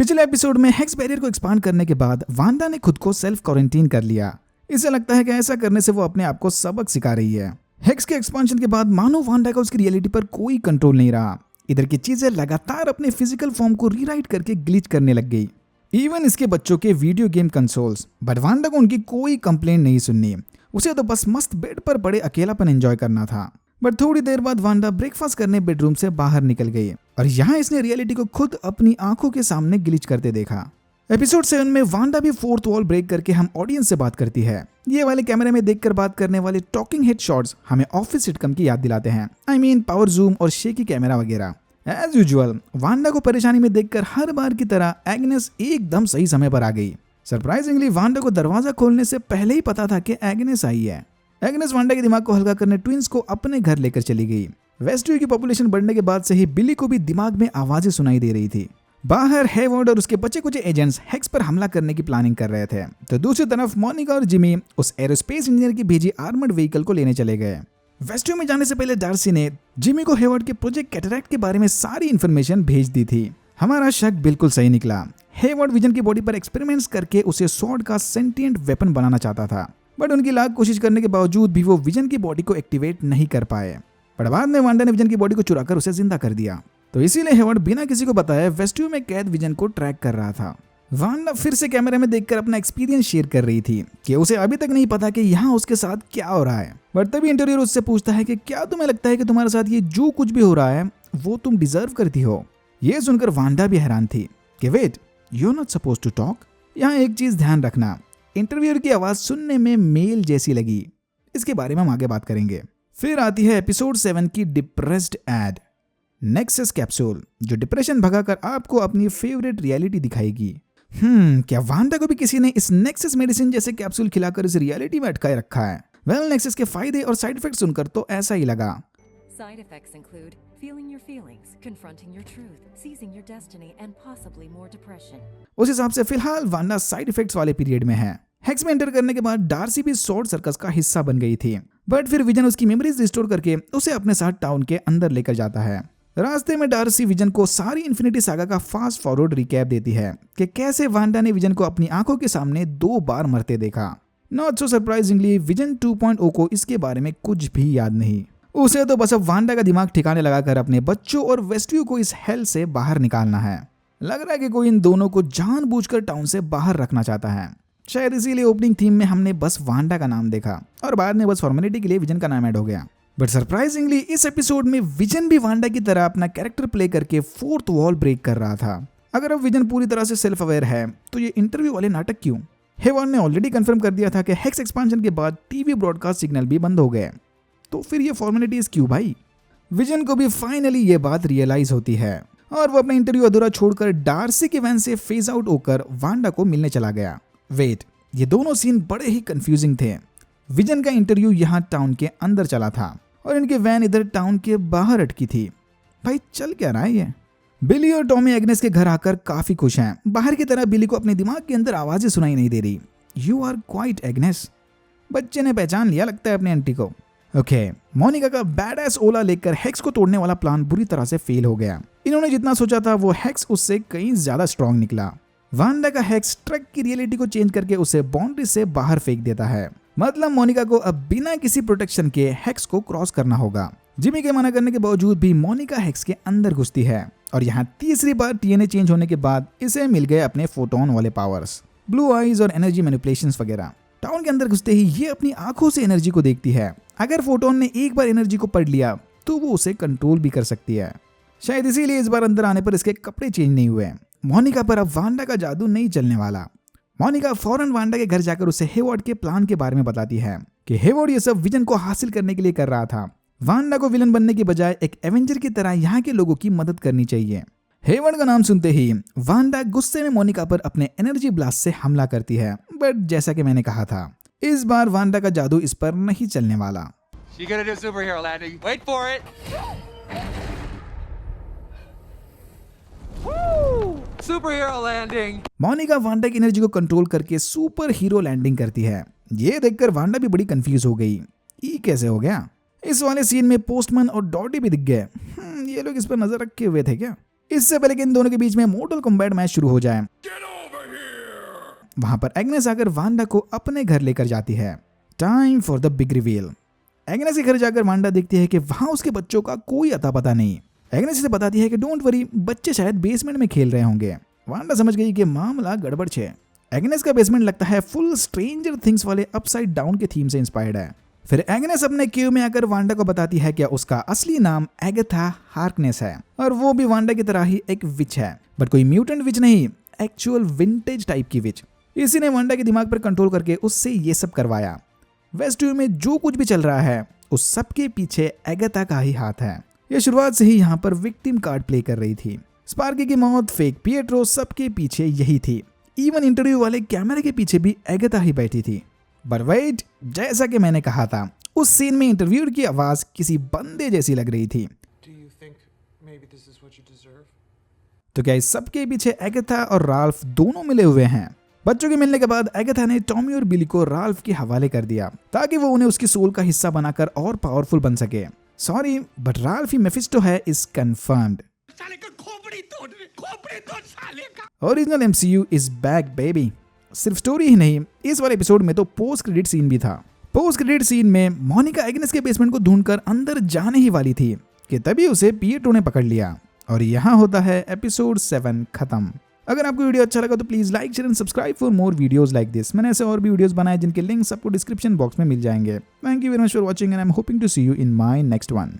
पिछले एपिसोड में hex barrier को एक्सपांड करने के बाद वांडा ने खुद को सेल्फ क्वारंटीन कर लिया। इसे लगता है कि ऐसा करने से वो अपने आप को सबक सिखा रही है। हेक्स के एक्सपांशन के बाद मानो वांडा का उसकी रियलिटी पर कोई कंट्रोल नहीं रहा। इधर की चीजें लगातार अपने फिजिकल फॉर्म को रीराइट करके ग्लिच करने लग गई, इवन इसके बच्चों के video game consoles. But Wanda को उनकी कोई कंप्लेंट नहीं सुननी, उसे तो बस मस्त बेड पर पड़े अकेलापन एंजॉय करना था। बट थोड़ी देर बाद वांडा ब्रेकफास्ट करने बेडरूम से बाहर निकल गई और यहाँ इसने रियलिटी को खुद अपनी आंखों के सामने ग्लिच करते देखा। एपिसोड 7 में वांडा भी फोर्थ वॉल ब्रेक करके हम ऑडियंस से बात करती है। ये वाले कैमरे में देखकर बात करने वाले टॉकिंग हेड शॉट्स हमें ऑफिस सिटकम की याद दिलाते हैं। I mean पावर जूम और शेकी कैमरा वगैरह। एज यूजुअल वांडा को परेशानी में देखकर हर बार की तरह एग्नेस एकदम सही समय पर आ गई। सरप्राइजिंगली वांडा को दरवाजा खोलने से पहले ही पता था कि एग्नेस आई है। एग्नेस वांडा के दिमाग को हल्का करने ट्विंस को अपने घर लेकर चली गई। वेस्टव्यू की पॉपुलेशन बढ़ने के बाद से ही बिली को भी दिमाग में आवाजें सुनाई दे रही थी। बाहर हेवर्ड और उसके बचे कुछ एजेंट्स हेक्स पर हमला करने की प्लानिंग कर रहे थे, तो दूसरी तरफ मोनिका और जिमी उस एरोस्पेस इंजीनियर की भेजी आर्मर्ड व्हीकल को लेने चले गए। वेस्टव्यू में जाने से पहले डार्सी ने जिमी को हेवर्ड के प्रोजेक्ट कैटरैक्ट के बारे में सारी इन्फॉर्मेशन भेज दी थी। हमारा शक बिल्कुल सही निकला। हेवर्ड विजन की बॉडी पर एक्सपेरिमेंट्स करके उसे स्वॉर्ड का सेंटिएंट वेपन बनाना चाहता था, बट उनकी लाख कोशिश करने के बावजूद भी वो विजन की बॉडी को एक्टिवेट नहीं कर पाए। पर बाद में वांडा ने विजन की बॉडी को चुराकर उसे जिंदा कर दिया, तो इसीलिए हेवर्ड बिना किसी को बताए वेस्टव्यू में कैद विजन को ट्रैक कर रहा था। वांडा फिर से कैमरे में देखकर अपना एक्सपीरियंस शेयर कर रही थी कि उसे अभी तक नहीं पता कि यहाँ उसके साथ क्या हो रहा है। बट तभी इंटरव्यूअर उससे पूछता है कि क्या तुम्हें लगता है कि तुम्हारे साथ ये जो कुछ भी हो रहा है वो तुम डिजर्व करती हो। ये सुनकर वांडा भी हैरान थी कि wait, you are not suppose to talk. यहाँ एक चीज ध्यान रखना, इंटरव्यूअर की आवाज सुनने में मेल जैसी लगी। इसके बारे में हम आगे बात करेंगे। फिर आती है एपिसोड 7 की डिप्रेस्ड एड, नेक्सस कैप्सूल, जो डिप्रेशन भगाकर आपको अपनी फेवरेट रियलिटी दिखाएगी। क्या वांडा को भी किसी ने इस नेक्सस मेडिसिन जैसे कैप्सूल खिलाकर इस रियलिटी में अटकाए रखा है? वेल, नेक्सस के फायदे और साइड इफेक्ट सुनकर तो ऐसा ही लगा। Side effects include feeling your feelings, confronting your truth, seizing your destiny, and possibly more depression. उस हिसाब से फिलहाल वांडा साइड इफेक्ट्स वाले पीरियड में है। हेक्स में एंटर करने के बाद डार्सी भी स्वॉर्ड सर्कस का हिस्सा बन गई थी, बट फिर विजन उसकी मेमोरीज रिस्टोर करके उसे अपने साथ टाउन के अंदर लेकर जाता है। रास्ते में डार्सी विजन को सारी इन्फिनिटी सागा का फास्ट फॉरवर्ड रिकैप देती है कि कैसे वांडा ने विजन को अपनी आंखों के सामने 2 बार मरते देखा। नॉट सो सरप्राइजिंगली विजन 2.0 को इसके बारे में कुछ भी याद नहीं। उसे तो बस अब वांडा का दिमाग ठिकाने लगाकर अपने बच्चों और वेस्टव्यू को इस हेल से बाहर निकालना है। लग रहा है कि कोई इन दोनों को जानबूझकर टाउन से बाहर रखना चाहता है। शायद इसीलिए ओपनिंग थीम में हमने बस वांडा का नाम देखा और बाद में बस फॉर्मेलिटी के लिए विजन का नाम ऐड हो गया। बट सरप्राइजिंगली इस एपिसोड में विजन भी वांडा की तरह अपना कैरेक्टर प्ले करके फोर्थ वॉल ब्रेक कर रहा था। अगर अब विजन पूरी तरह से सेल्फ अवेयर है तो ये इंटरव्यू वाले नाटक क्यों? हेवर्ड ने ऑलरेडी कंफर्म कर दिया था कि हेक्स एक्सपांशन के बाद टीवी ब्रॉडकास्ट सिग्नल भी बंद हो गए, तो फिर ये फॉर्मेलिटीज क्यों भाई? विजन को भी फाइनली ये बात रियलाइज होती है और वो अपना इंटरव्यू अधूरा छोड़कर डार्सी के वैन से फेज आउट होकर वांडा को मिलने चला गया। वेट, ये दोनों सीन बड़े ही कंफ्यूजिंग थे। विजन का इंटरव्यू यहाँ टाउन के अंदर चला था और इनके वैन इधर टाउन के बाहर अटकी थी। भाई चल क्या रहा है ये? बिली और टॉमी एग्नेस के घर आकर काफी खुश हैं। बाहर की तरह बिली को अपने दिमाग के अंदर आवाजें सुनाई नहीं दे रही। You are quite Agnes. बच्चे ने पहचान लिया लगता है अपने आंटी को। ओके, मोनिका का बैडएस ओला लेकर हेक्स को तोड़ने वाला प्लान बुरी तरह से फेल हो गया। इन्होंने जितना सोचा था वो हेक्स उससे कहीं ज्यादा स्ट्रॉन्ग निकला। वांडा का हेक्स ट्रक की रियलिटी को चेंज करके उसे बाउंड्री से बाहर फेंक देता है। मतलब मोनिका को अब बिना किसी प्रोटेक्शन के हेक्स को क्रॉस करना होगा। जिमी के मना करने के बावजूद भी मोनिका हेक्स के अंदर घुसती है और यहाँ तीसरी बार डीएनए चेंज होने के बाद इसे मिल गए अपने फोटोन वाले पावर्स, ब्लू आईज और एनर्जी मैनिपुलेशंस वगैरह। टाउन के अंदर घुसते ही ये अपनी आंखों से एनर्जी को देखती है। अगर फोटोन ने एक बार एनर्जी को पढ़ लिया तो वो उसे कंट्रोल भी कर सकती है। शायद इसीलिए इस बार अंदर आने पर इसके कपड़े चेंज नहीं हुए। मोनिका पर अब वांडा का जादू नहीं चलने वाला। मोनिका फौरन वांडा के घर जाकर उसे हेवर्ड के प्लान के बारे में बताती है कि हेवर्ड ये सब विजन को हासिल करने के लिए कर रहा था। वांडा को विलन बनने की बजाय एक एवेंजर की तरह यहाँ के लोगों की मदद करनी चाहिए। हेवर्ड का नाम सुनते ही वांडा गुस्से में मोनिका पर अपने एनर्जी ब्लास्ट से हमला करती है। बट जैसा कि मैंने कहा था, इस बार वांडा का जादू इस पर नहीं चलने वाला। She gonna do superhero landing. Wait for it. Woo! Superhero landing. Monica Wanda की एनर्जी को कंट्रोल करके सुपर हीरो लैंडिंग करती है। ये देखकर वांडा भी बड़ी कंफ्यूज हो गई। ये कैसे हो गया? इस वाले सीन में पोस्टमैन और डॉडी भी दिख गए। ये लोग इस पर नजर रखे हुए थे क्या? इससे पहले कि इन दोनों के बीच में मोर्टल कॉम्बैट मैच शुरू हो जाए, वहां पर एग्नेस आकर वांडा को अपने घर लेकर जाती है। Time for the big reveal. Agnes के घर जाकर वांडा देखती है कि वहां उसके बच्चों का कोई अता पता नहीं। एग्नेस इसे बताती है कि डोंट वरी, बच्चे शायद बेसमेंट में खेल रहे होंगे। वांडा समझ गई कि मामला गड़बड़ है। एग्नेस का बेसमेंट लगता है फुल स्ट्रेंजर थिंग्स वाले अपसाइड डाउन के थीम से इंस्पायर्ड है। फिर एग्नेस अपने केव में आकर वांडा को बताती है कि उसका असली नाम एगाथा हार्कनेस है और वो भी वांडा की तरह ही एक विच है, बट कोई म्यूटेंट विच नहीं, एक्चुअल विंटेज टाइप की विच। इसी ने वांडा के दिमाग पर कंट्रोल करके उससे ये सब करवाया। वेस्टव्यू में जो कुछ भी चल रहा है उस सब के पीछे एगाथा का ही हाथ है। ये शुरुआत से ही यहाँ पर विक्टिम कार्ड प्ले कर रही थी। स्पार्की की मौत, फेक पिएट्रो, सबके पीछे यही थी। इवन इंटरव्यू वाले कैमरे के पीछे भी एगाथा ही बैठी थी। बट वेट, जैसा कि मैंने कहा था, उस सीन में इंटरव्यूअर की आवाज किसी बंदे जैसी लग रही थी। तो क्या इस सबके पीछे एगाथा और राल्फ दोनों मिले हुए हैं? बच्चों के मिलने के बाद एगाथा ने टॉमी और बिली को राल्फ के हवाले कर दिया ताकि वो उन्हें उसकी सोल का हिस्सा बनाकर और पावरफुल बन सके। सॉरी, बट राल्फ ही मेफिस्टो है is confirmed. Original MCU is back baby. सिर्फ स्टोरी ही नहीं, इस वाले एपिसोड में तो पोस्ट क्रेडिट सीन भी था। पोस्ट क्रेडिट सीन में मोनिका एग्नेस के बेसमेंट को ढूंढकर अंदर जाने ही वाली थी कि तभी उसे पिएट्रो ने पकड़ लिया और यहाँ होता है एपिसोड 7 खत्म। अगर आपको वीडियो अच्छा लगा तो please like, share and subscribe for more videos like this. मैंने ऐसे और भी वीडियोस बनाए जिनके लिंक्स आपको डिस्क्रिप्शन बॉक्स में मिल जाएंगे। Thank you very much for watching and I am hoping to see you in my next one.